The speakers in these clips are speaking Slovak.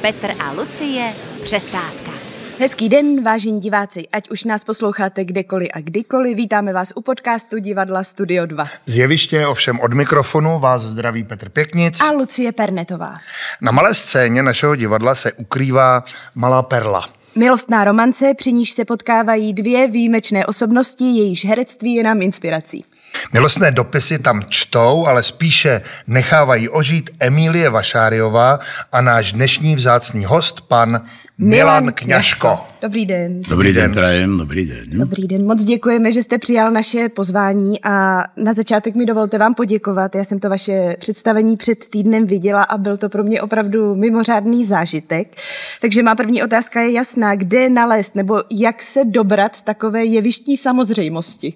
Petr a Lucie, přestávka. Hezký den, vážení diváci, ať už nás posloucháte kdekoliv a kdykoliv, vítáme vás u podcastu Divadla Studio 2. Z jeviště ovšem od mikrofonu vás zdraví Petr Pěknic a Lucie Pernetová. Na malé scéně našeho divadla se ukrývá malá perla. Milostná romance, při níž se potkávají dvě výjimečné osobnosti, jejichž herectví je nám inspirací. Milostné dopisy tam čtou, ale spíše nechávají ožít Emílie Vašáriová a náš dnešní vzácný host, pan Milan Kňažko. Dobrý den. Dobrý den, prajem, dobrý den. Dobrý den, moc děkujeme, že jste přijal naše pozvání a na začátek mi dovolte vám poděkovat. Já jsem to vaše představení před týdnem viděla a byl to pro mě opravdu mimořádný zážitek. Takže má první otázka je jasná, kde nalézt nebo jak se dobrat takové jevištní samozřejmosti?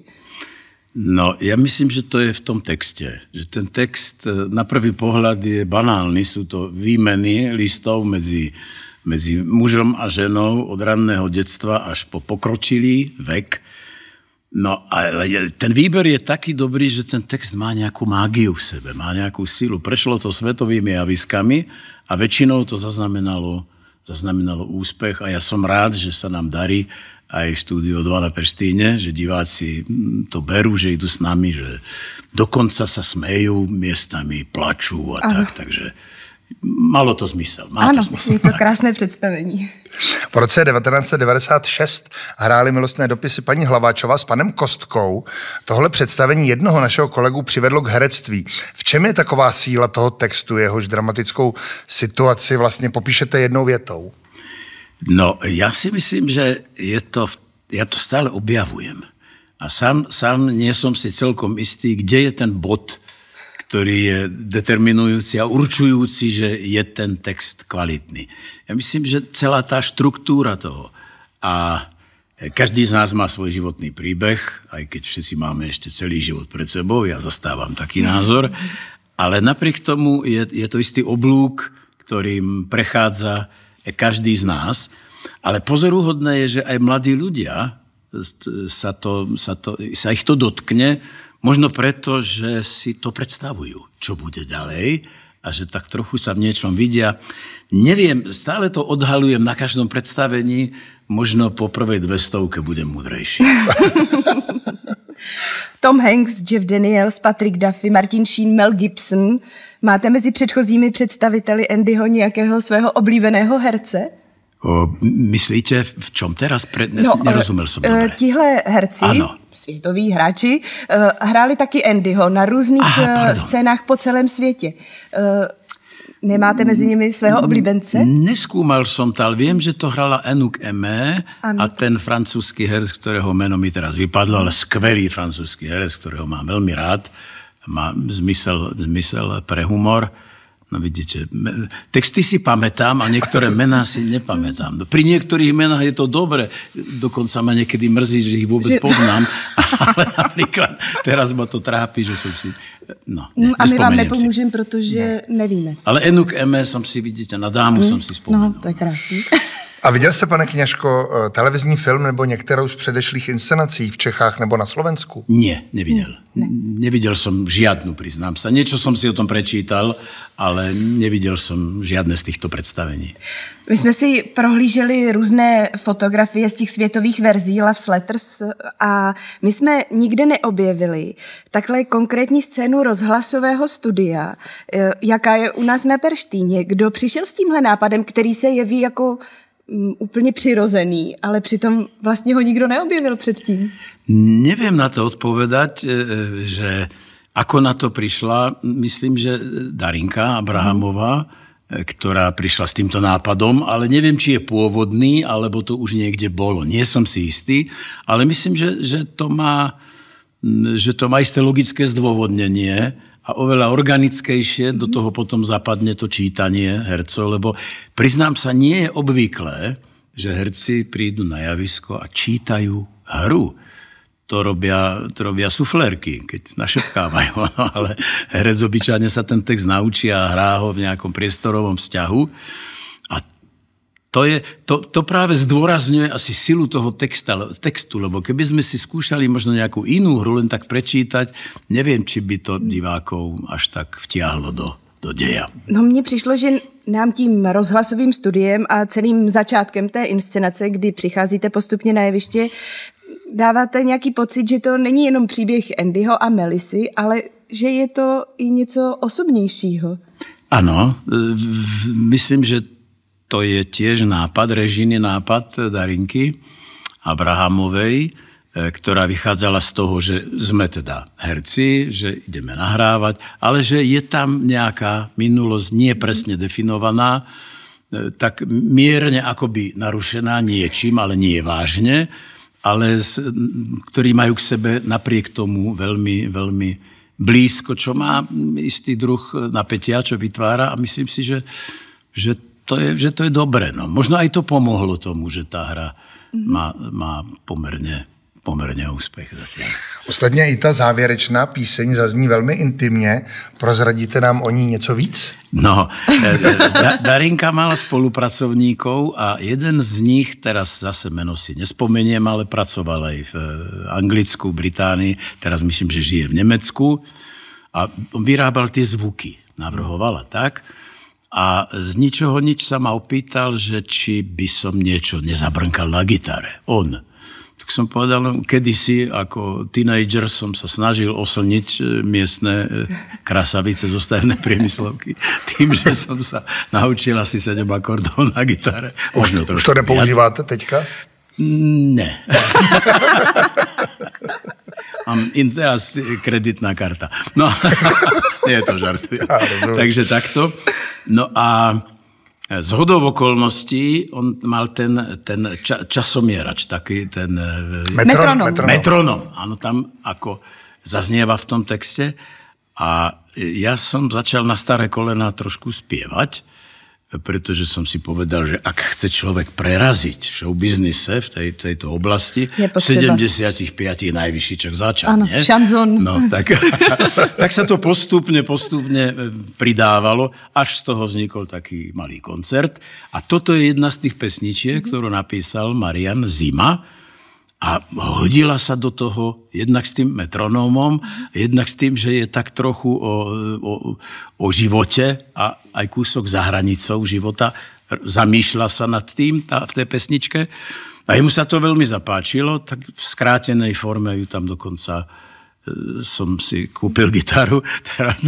No, ja myslím, že to je v tom texte. Že ten text na prvý pohľad je banálny. Sú to výmeny listov medzi mužom a ženou od ranného detstva až po pokročilý vek. No, ale ten výber je taký dobrý, že ten text má nejakú mágiu v sebe, má nejakú silu. Prešlo to svetovými javiskami a väčšinou to zaznamenalo úspech a ja som rád, že sa nám darí aj v štúdiu 2 na Peštíne, že diváci to berú, že idú s nami, že dokonca sa smejú, miestami plačú a tak, takže malo to zmysel. Ano, je to krásné představení. Po roce 1996 hráli Milostné dopisy paní Hlaváčová s panem Kostkou. Tohle představení jednoho našeho kolegu přivedlo k herectví. V čem je taková síla toho textu, jehož dramatickou situaci vlastně popíšete jednou větou? No, ja si myslím, že ja to stále objavujem. A sám nie som si celkom istý, kde je ten bod, ktorý je determinujúci a určujúci, že je ten text kvalitný. Ja myslím, že celá tá štruktúra toho a každý z nás má svoj životný príbeh, aj keď všetci máme ešte celý život pred sebou, ja zastávam taký názor, ale napriek tomu je to istý oblúk, ktorým prechádza každý z nás. Ale pozoruhodné je, že aj mladí ľudia sa ich to dotkne, možno preto, že si to predstavujú, čo bude ďalej a že tak trochu sa v niečom vidia. Neviem, stále to odhalujem na každom predstavení, možno po prvej 200 budem múdrejší. Tom Hanks, Jeff Daniels, Patrick Duffy, Martin Sheen, Mel Gibson. Máte mezi předchozími představiteli Andyho nějakého svého oblíbeného herce? Myslíte, v čom teraz? Nerozumel som dobre. Tihle herci, ano, světoví hráči, hráli taky Andyho na různých scénách po celém světě. Nemáte mezi nimi svého oblíbence? Neskúmal som to, ale viem, že to hrala Anouk Aimée a ten francúzsky herec, ktorého meno mi teraz vypadlo, ale skvelý francúzsky herec, ktorého mám veľmi rád, má zmysel pre humor. No vidíte, texty si pamätám a niektoré mená si nepamätám. No, pri niektorých menách je to dobre, dokonca ma niekedy mrzí, že ich vôbec poznám, ale napríklad teraz ma to trápi, že som si... a my vám nepomôžem, protože nevíme. Ale Anouk Aimée som si, vidíte, na dámu som si spomenul. No, to je krásný. A viděl jste, pane Kňažko, televizní film nebo některou z předešlých inscenací v Čechách nebo na Slovensku? Nie, nevidel. Nevidel som žiadnu, priznám sa. Niečo som si o tom prečítal, ale nevidel som žiadne z týchto predstavení. My jsme si prohlíželi různé fotografie z těch světových verzí Love Letters a my jsme nikde neobjevili takhle konkrétní scénu rozhlasového studia, jaká je u nás na Perštíně. Kdo přišel s tímhle nápadem, který se jeví jako úplně přirozený, ale přitom vlastně ho nikdo neobjevil předtím? Neviem na to odpovedať, že ako na to prišla, myslím, že Darinka Abrahamová, ktorá prišla s týmto nápadom, ale neviem, či je pôvodný, alebo to už niekde bolo. Nie som si istý, ale myslím, že to má isté logické zdôvodnenie a oveľa organickejšie do toho potom zapadne to čítanie hercov, lebo priznám sa, nie je obvyklé, že herci prídu na javisko a čítajú hru. To robia suflérky, keď našepkávajú, ale herec obyčajne sa ten text naučí a hrá ho v nejakom priestorovom vzťahu. A to práve zdôrazňuje asi silu toho textu, lebo keby sme si skúšali možno nejakú inú hru, len tak prečítať, neviem, či by to divákov až tak vtiahlo do deja. No mně přišlo, že nám tím rozhlasovým studiem a celým začátkem té inscenace, kdy přicházíte postupně na jeviště, dáváte nějaký pocit, že to není jenom příběh Andyho a Melisy, ale že je to i něco osobnějšího. Áno, myslím, že to je tiež nápad, režijný nápad Darinky Abrahamovej, ktorá vychádzala z toho, že sme teda herci, že ideme nahrávať, ale že je tam nejaká minulosť nie presne definovaná, tak mierne akoby narušená niečím, ale nie vážne, ale ktorí majú k sebe napriek tomu veľmi, veľmi blízko, čo má istý druh napätia, čo vytvára a myslím si, že to je dobré. No. Možno aj to pomohlo tomu, že tá hra má pomerne úspech zatiaľ. Ostatně i ta závěrečná píseň zazní velmi intimně. Prozradíte nám o ní něco víc? No, Darinka mala spolupracovníkov a jeden z nich, teraz zase meno si nespomeniem, ale pracoval aj v Anglicku, Británii, teraz myslím, že žije v Nemecku a vyrábal tie zvuky, navrhovala tak. A z ničoho nič sa ma opýtal, že či by som niečo nezabrnkal na gitare. On. Tak som povedal, kedysi ako teenager som sa snažil oslniť miestne krasavice zo stavebnej priemyslovky tým, že som sa naučil asi 7 akordov na gitare. Už to nepoužíváte teďka? Ne. Mám teraz kreditná karta. No, nie to žartujem. Takže takto. No a zhodou okolností on mal ten časomierač, taký ten... Metronom. Áno, tam ako zaznieva v tom texte. A ja som začal na staré kolená trošku spievať, pretože som si povedal, že ak chce človek preraziť v showbiznise, v tejto oblasti, v 75 najvyšší čak začal. Áno, šanzón. No, tak sa to postupne pridávalo, až z toho vznikol taký malý koncert. A toto je jedna z tých pesničiek, ktorú napísal Marian Zima. A hodila sa do toho jednak s tým metronómom, jednak s tým, že je tak trochu o živote a aj kúsok za hranicou života. Zamýšľa sa nad tým v tej pesničke. A jemu sa to veľmi zapáčilo, tak v skrátenej forme ju tam dokonca som si kúpil gitaru teraz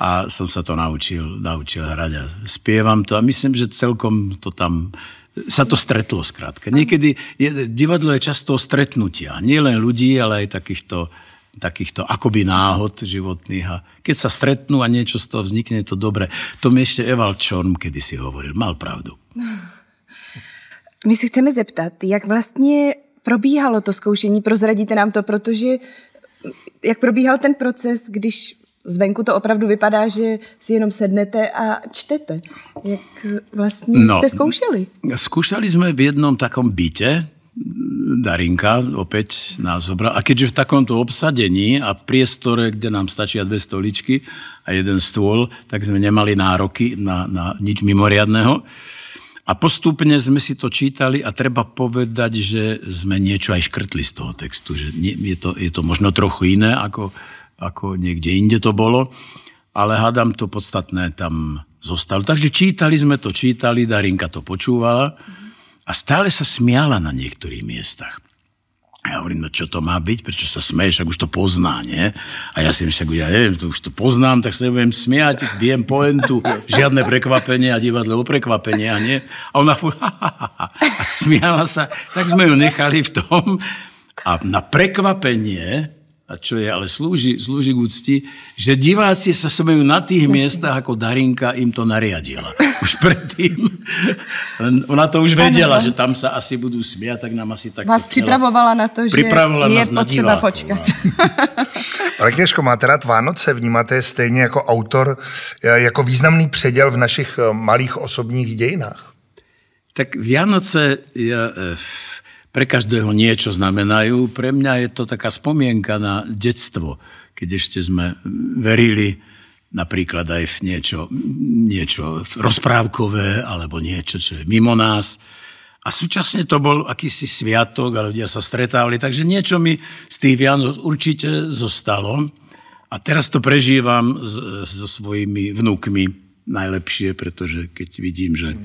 a som sa to naučil hrať a spievam to a myslím, že celkom to tam sa to stretlo skrátka. Niekedy divadlo je často stretnutia. Nie len ľudí, ale aj takýchto akoby náhod životných. A keď sa stretnú a niečo z toho vznikne, to dobre. To mi ešte Evald Čorm kedysi hovoril. Mal pravdu. My si chceme zeptat, jak vlastně probíhalo to zkoušení? Prozradíte nám to, protože jak probíhal ten proces, když zvenku to opravdu vypadá, že si jenom sednete a čtete. Jak vlastně ste skúšali? Skúšali sme v jednom takom byte. Darinka opäť nás zobrala. A keďže v takomto obsadení a v priestore, kde nám stačia 2 stoličky a 1 stôl, tak sme nemali nároky na nič mimoriadného. A postupne sme si to čítali a treba povedať, že sme niečo aj škrtli z toho textu. Že je to možno trochu iné, ako niekde inde to bolo, ale hádam to podstatné tam zostalo. Takže čítali, Darinka to počúvala a stále sa smiala na niektorých miestach. Ja hovorím, no čo to má byť, prečo sa smeješ, ak už to pozná, nie? A ja si myslím, ja neviem, to už to poznám, tak sa nebudem smiať, viem poentu, žiadne prekvapenie a divadlo o prekvapenie, a nie? A ona a smiala sa, tak sme ju nechali v tom a na prekvapenie, a čo je, ale slúži k úcti, že diváci sa smejú na tých miestach, ako Darinka im to nariadila. Už predtým. Ona to už vedela, že tam sa asi budú smiať, tak nám asi tak... Vás připravovala na to, že je potřeba počkat. Ale Kněžko, máte rád Vánoce? Vnímáte je stejně jako autor, jako významný předěl v našich malých osobních dějinách? Tak Vianoce... Pre každého niečo znamenajú. Pre mňa je to taká spomienka na detstvo, keď ešte sme verili napríklad aj v niečo rozprávkové alebo niečo, čo je mimo nás. A súčasne to bol akýsi sviatok a ľudia sa stretávali, takže niečo mi z tých Vianoc určite zostalo. A teraz to prežívam so svojimi vnúkmi. najlepšie, pretože keď vidím, že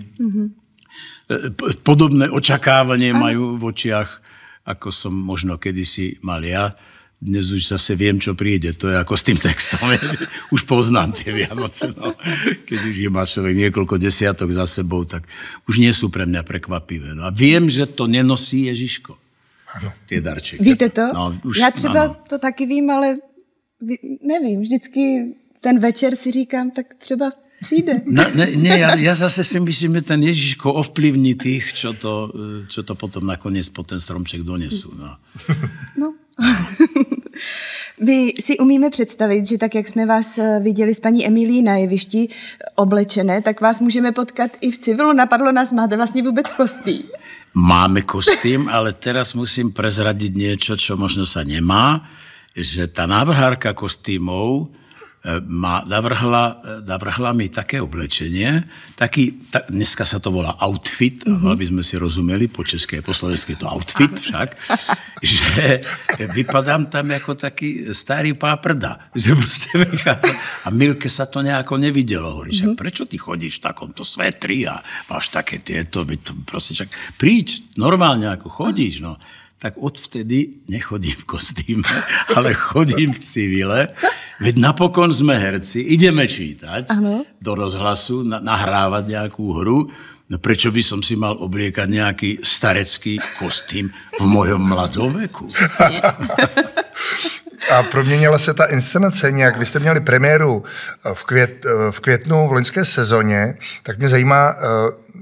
podobné očakávanie majú v očiach, ako som možno kedysi mal ja. Dnes už zase viem, čo príde. To je ako s tým textom. Už poznám tie Vianoce. No. Keď už je má človek niekoľko desiatok za sebou, tak už nie sú pre mňa prekvapivé. No a viem, že to nenosí Ježiško. Ano. Tie darčeky. Víte to? No, už, já třeba to taky vím, ale nevím. Vždycky ten večer si říkám, tak třeba přijde. Ja zase si myslím, že ten Ježiško ovplyvní tých, čo to potom nakoniec po ten stromček donesú. No. My si umíme představit, že tak, jak jsme vás viděli s paní Emilií na jevišti oblečené, tak vás můžeme potkat i v civilu. Napadlo nás, máte vlastně vůbec kostým? Máme kostým, ale teraz musím prezradiť niečo, čo možno sa nemá, že tá návrhárka kostýmov navrhla mi také oblečenie, dneska sa to volá outfit, aby sme si rozumeli, po české, po slovenské to outfit však, že vypadám tam ako taký starý páprda, že proste vychádza. A Milke sa to nejako nevidelo. Hovorí, že prečo ty chodíš v takomto svetri a máš také tieto, proste však príď, normálne ako chodíš, no. Tak odvtedy nechodím v kostýme, ale chodím v civile. Veď napokon sme herci, ideme čítať do rozhlasu, nahrávať nejakú hru. No prečo by som si mal obliekať nejaký starecký kostým v mojom mladom veku? A proměnila se ta inscenace nějak? Vy jste měli premiéru v květnu v loňské sezóně, tak mě zajímá,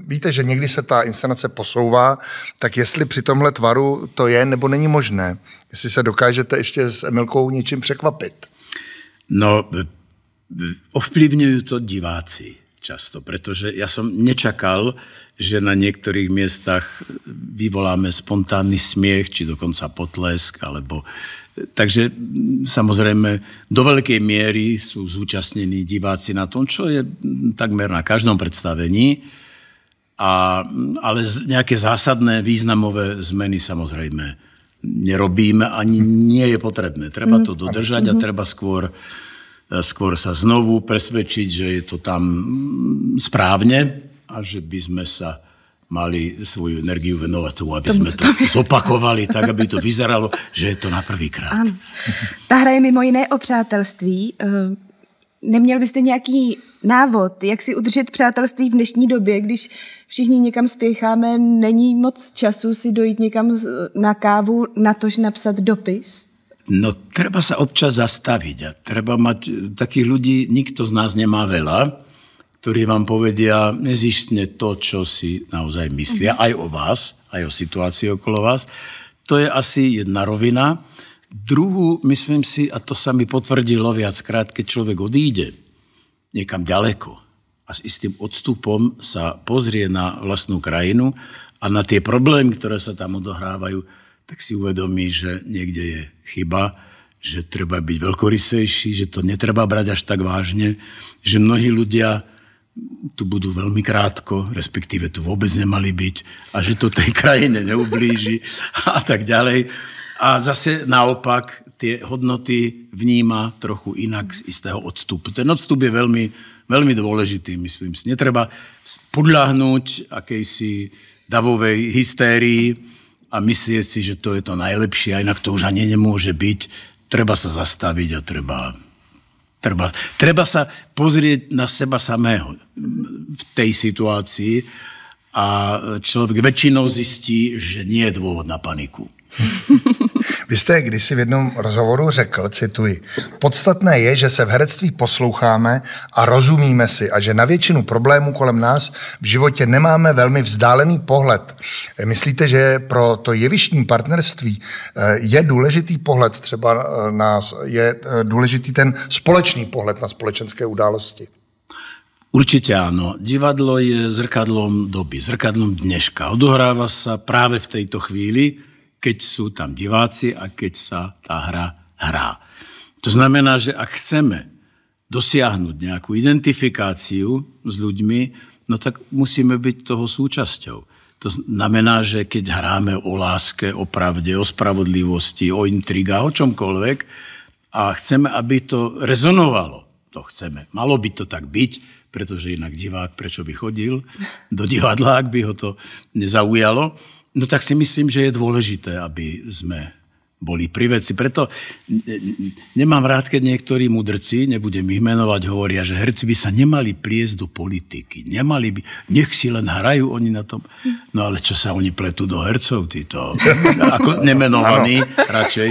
víte, že někdy se ta inscenace posouvá, tak jestli při tomhle tvaru to je nebo není možné? Jestli se dokážete ještě s Emilkou něčím překvapit? No, ovplyvňujú to diváci často, pretože ja som nečakal, že na niektorých miestach vyvoláme spontánny smiech, či dokonca potlesk, alebo... Takže samozrejme do veľkej miery sú zúčastnení diváci na tom, čo je takmer na každom predstavení, ale nejaké zásadné významové zmeny samozrejme nerobíme, ani nie je potrebné. Treba to dodržať a treba skôr sa znovu presvedčiť, že je to tam správne a že by sme sa mali svoju energiu venovať tomu, aby sme to zopakovali tak, aby to vyzeralo, že je to na prvýkrát. Ano. Ta hra je mimo jiné o přátelství. Neměl byste nějaký návod, jak si udržet přátelství v dnešní době, když všichni někam spěcháme, není moc času si dojít někam na kávu, natož napsat dopis? No, treba sa občas zastaviť a treba mať takých ľudí, nikto z nás nemá veľa, ktorí vám povedia nezištne to, čo si naozaj myslia, aj o vás, aj o situácii okolo vás. To je asi jedna rovina. Druhú, myslím si, a to sa mi potvrdilo viackrát, keď človek odíde niekam ďaleko a s istým odstupom sa pozrie na vlastnú krajinu a na tie problémy, ktoré sa tam odohrávajú, tak si uvedomí, že niekde je chyba, že treba byť veľkorysejší, že to netreba brať až tak vážne, že mnohí ľudia tu budú veľmi krátko, respektíve tu vôbec nemali byť a že to tej krajine neublíži a tak ďalej. A zase naopak tie hodnoty vníma trochu inak z istého odstupu. Ten odstup je veľmi, veľmi dôležitý, myslím si. Netreba podľahnúť akejsi davovej hystérii a myslieť si, že to je to najlepšie, a inak to už ani nemôže byť. Treba sa zastaviť a treba sa pozrieť na seba samého v tej situácii a človek väčšinou zistí, že nie je dôvod na paniku. Vy jste kdysi v jednom rozhovoru řekl, cituji, podstatné je, že se v herectví posloucháme a rozumíme si a že na většinu problémů kolem nás v životě nemáme velmi vzdálený pohled. Myslíte, že pro to jevištní partnerství je důležitý pohled, třeba je důležitý ten společný pohled na společenské události? Určite áno. Divadlo je zrkadlom doby, zrkadlom dneška. Odohráva sa práve v tejto chvíli, keď sú tam diváci a keď sa tá hra hrá. To znamená, že ak chceme dosiahnuť nejakú identifikáciu s ľuďmi, no tak musíme byť toho súčasťou. To znamená, že keď hráme o láske, o pravde, o spravodlivosti, o intrigách, o čomkoľvek a chceme, aby to rezonovalo, to chceme. Malo by to tak byť, pretože inak divák, prečo by chodil do divadla, ak by ho to nezaujalo. No tak si myslím, že je dôležité, aby sme boli pri veci. Preto nemám rád, keď niektorí mudrci, nebudem ich menovať, hovoria, že herci by sa nemali pliesť do politiky. Nemali by, nech si len hrajú oni na tom. No ale čo sa oni pletú do hercov, títo ako nemenovaní radšej.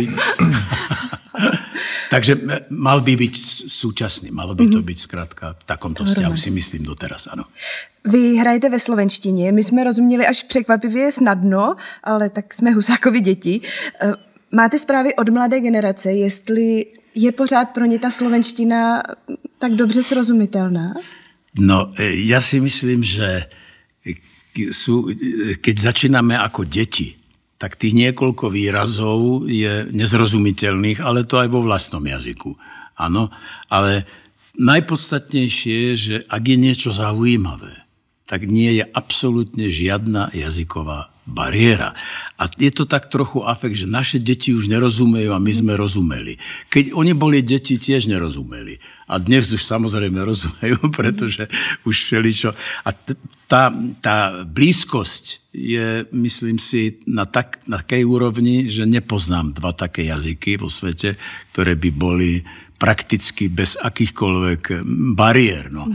Takže mal by byť súčasný, malo by to byť zkrátka v takomto vzťahu, si myslím doteraz, ano. Vy hrajete ve slovenštině, my jsme rozuměli až překvapivě snadno, ale tak jsme Husákovi děti. Máte zprávy od mladé generace, jestli je pořád pro ně ta slovenština tak dobře srozumitelná? No, ja si myslím, že keď začíname ako deti, tak tých niekoľko výrazov je nezrozumiteľných, ale to aj vo vlastnom jazyku. Áno, ale najpodstatnejšie je, že ak je niečo zaujímavé, tak nie je absolútne žiadna jazyková bariéra. A je to tak trochu afekt, že naše deti už nerozumejú a my sme rozumeli. Keď oni boli deti, tiež nerozumeli. A dnes už samozrejme rozumejú, pretože už všeličo. A tá blízkosť je, myslím si, na takej úrovni, že nepoznám dva také jazyky vo svete, ktoré by boli prakticky bez akýchkoľvek bariér. No.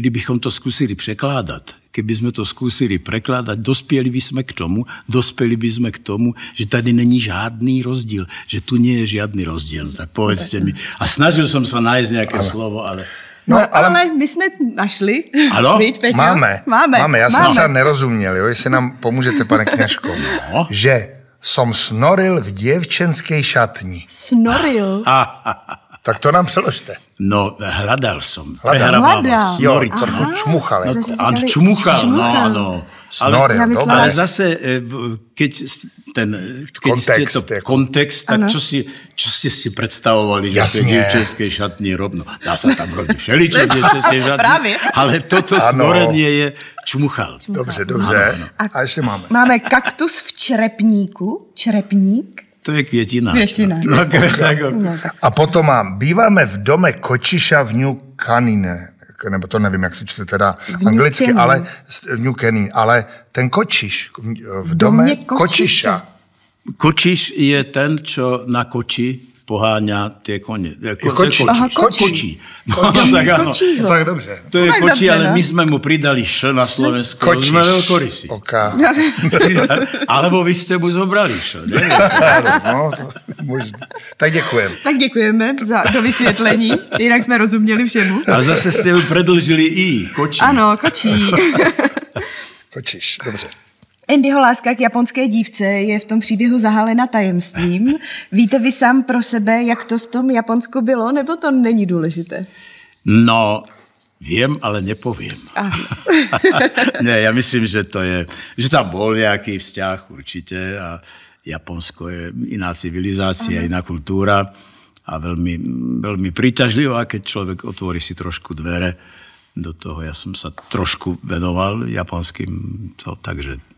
Kdybychom to skúsili překládat, keby sme to skúsili prekladať, dospeli by sme k tomu, že tady není žádný rozdíl, že tu nie je žiadny rozdiel. Tak povedzte mi. A snažil som sa nájsť nejaké slovo, ale... No, ale my jsme našli. Ano? Máme. Já jsem se nerozuměl, jo? Jestli nám pomůžete, pane Kňažko. No. Že som snoril v dievčenskej šatni. Snoril? Tak to nám přeložte. No, hľadal som. Hľadal. Jo, trochu čmuchal. Čmuchal, no. Snoril, ale zase, keď kontext, tak čo ste si predstavovali, že v tej dievčenskej šatni robno? Dá sa tam robiť všeličo v dievčenskej šatni, ale toto snorenie je čmuchal. Dobře. Ano. A ještě máme. Máme kaktus v črepníku. Črepník. To je květina. No, a potom býváme v dome Kočiša v New Canine, nebo to nevím, jak se čte teda anglicky, ale New Canine, ale ten Kočiš v dome Kočiša. Kočiš je ten, čo na koči poháňa tie kone. Kočí. No, tak áno. Tak dobře. To je kočí, ale my sme mu pridali š na Slovensku. Kočiš. Sme veľkorysí. Alebo vy ste mu zobrali š. No, to možná. Tak děkujeme. Tak děkujeme za dovysvětlení. Jinak jsme rozuměli všemu. A zase ste ju predlžili i. Kočí. Ano, kočí. Kočiš, dobře. Andyho láska k japonské dívce je v tom příběhu zahalena tajemstvím. Víte vy sám pro sebe, jak to v tom Japonsku bylo, nebo to není důležité? No, viem, ale nepoviem. Ne, ja myslím, že to je, že tam bol nejaký vzťah určite a Japonsko je iná civilizácia, iná kultúra a veľmi, veľmi príťažlivá, keď človek otvorí si trošku dvere do toho. Ja som sa trošku venoval japonským, takže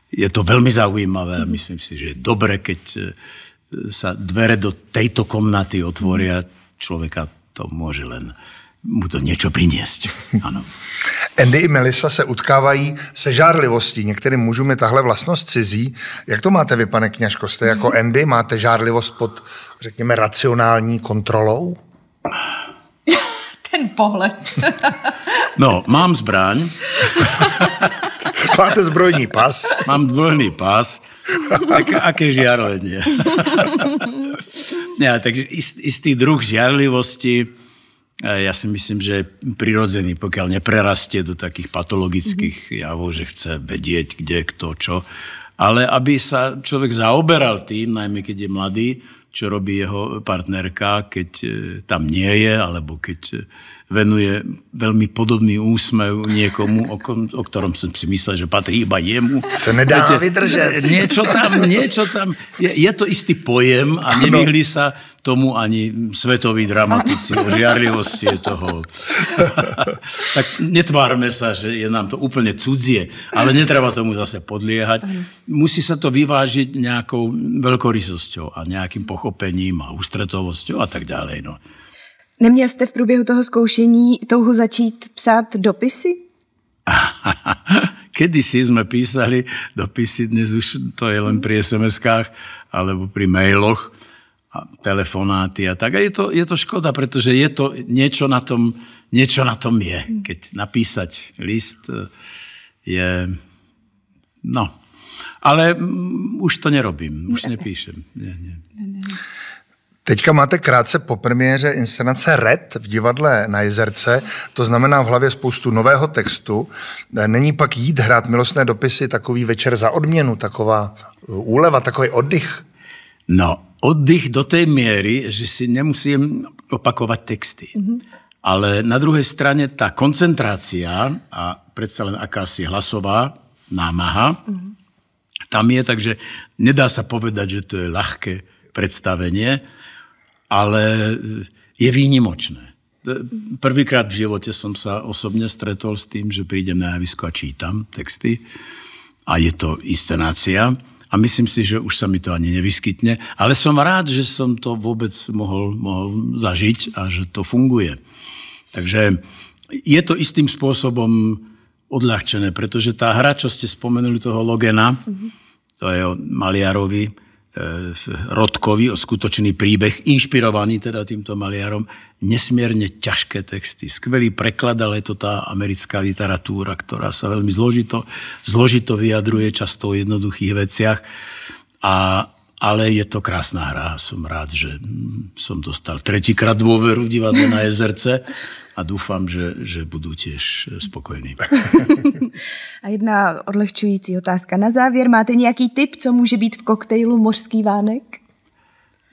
je to veľmi zaujímavé a myslím si, že je dobre, keď sa dvere do tejto komnaty otvoria, človeka to môže len mu to niečo priniesť. Ano. Andy i Melissa se utkávají se žárlivostí. Některým mužům je tahle vlastnost cizí. Jak to máte vy, pane Kňažko? Jste jako Andy? Máte žárlivost pod, řekněme, racionální kontrolou? Ten pohled. No, mám zbraň. Máte zbrojní pas? Mám zbrojný pas. Aké žiarlenie. Ja, takže istý druh žiarlivosti, ja si myslím, že je prirodzený, pokiaľ neprerastie do takých patologických javov, že chce vedieť, kde, kto, čo. Ale aby sa človek zaoberal tým, najmä keď je mladý, čo robí jeho partnerka, keď tam nie je, alebo keď venuje veľmi podobný úsmev niekomu, o ktorom som si myslel, že patrí iba jemu. Se nedá vydržet. Niečo tam. Je to istý pojem a nevyhli sa tomu ani svetoví dramatici o žiarlivosti toho. Tak netvárme sa, že je nám to úplne cudzie, ale netreba tomu zase podliehať. Musí sa to vyvážiť nejakou veľkorysosťou a nejakým pochopením a ústretovosťou a tak ďalej. No. Neměl jste v průběhu toho zkoušení touhu začít psát dopisy? Kedysi sme písali dopisy, dnes už to je len pri SMS-kách alebo pri mailoch a telefonáty a tak. A je to škoda, pretože je to niečo na tom je. Keď napísať list je... No. Ale už to nerobím, už nepíšem. Nie. Teďka máte krátce po premiéře inscenace Red v divadle na Jezerce, to znamená v hlavě spoustu nového textu. Není pak jít hrát milostné dopisy takový večer za odměnu, taková úleva, takový oddych? No, oddych do tej miery, že si nemusím opakovať texty. Ale na druhej strane tá koncentrácia a predsa len akási hlasová námaha tam je, takže nedá sa povedať, že to je ľahké predstavenie, ale je výnimočné. Prvýkrát v živote som sa osobne stretol s tým, že prídem na javisko a čítam texty a je to inscenácia a myslím si, že už sa mi to ani nevyskytne, ale som rád, že som to vôbec mohol zažiť a že to funguje. Takže je to istým spôsobom odľahčené, pretože tá hra, čo ste spomenuli toho Logena, to je o maliarovi, Rodkovi, o skutočný príbeh, inšpirovaný teda týmto maliarom, nesmierne ťažké texty. Skvelý preklad, ale je to tá americká literatúra, ktorá sa veľmi zložito vyjadruje často o jednoduchých veciach. Ale je to krásna hra. Som rád, že som dostal tretíkrát dôveru v divadle na Jezerce a dúfam, že budú tiež spokojní. A jedna odlehčující otázka. Na závěr máte nějaký tip, co může být v koktejlu Mořský vánek?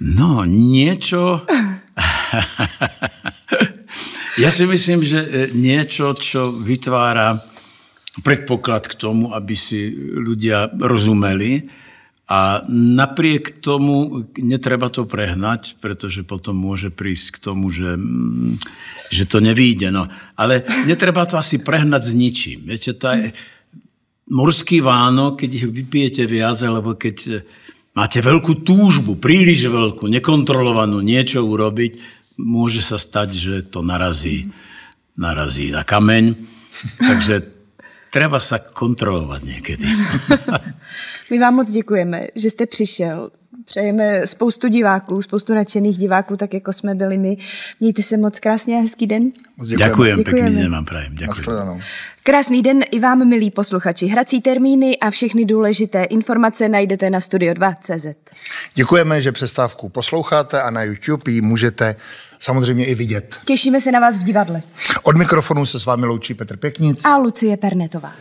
No, niečo... Ja si myslím, že niečo, čo vytvára predpoklad k tomu, aby si ľudia rozumeli, a napriek tomu netreba to prehnať, pretože potom môže prísť k tomu, že to nevyjde. No. Ale netreba to asi prehnať s ničím. Viete, to je Morský vánok, keď ich vypijete viac, alebo keď máte veľkú túžbu, príliš veľkú, nekontrolovanú niečo urobiť, môže sa stať, že to narazí na kameň. Takže treba sa kontrolovať niekedy. My vám moc děkujeme, že jste přišel. Přejeme spoustu diváků, spoustu nadšených diváků, tak jako jsme byli my. Mějte se moc krásně a hezký den. Děkujeme. Pekný den vám prajem. Ďakujem. Krásný den i vám, milí posluchači. Hrací termíny a všechny důležité informace najdete na Studio2.cz. Děkujeme, že přestávku posloucháte a na YouTube ji můžete samozřejmě i vidět. Těšíme se na vás v divadle. Od mikrofonu se s vámi loučí Petr Pěknic a Lucie Pernetová.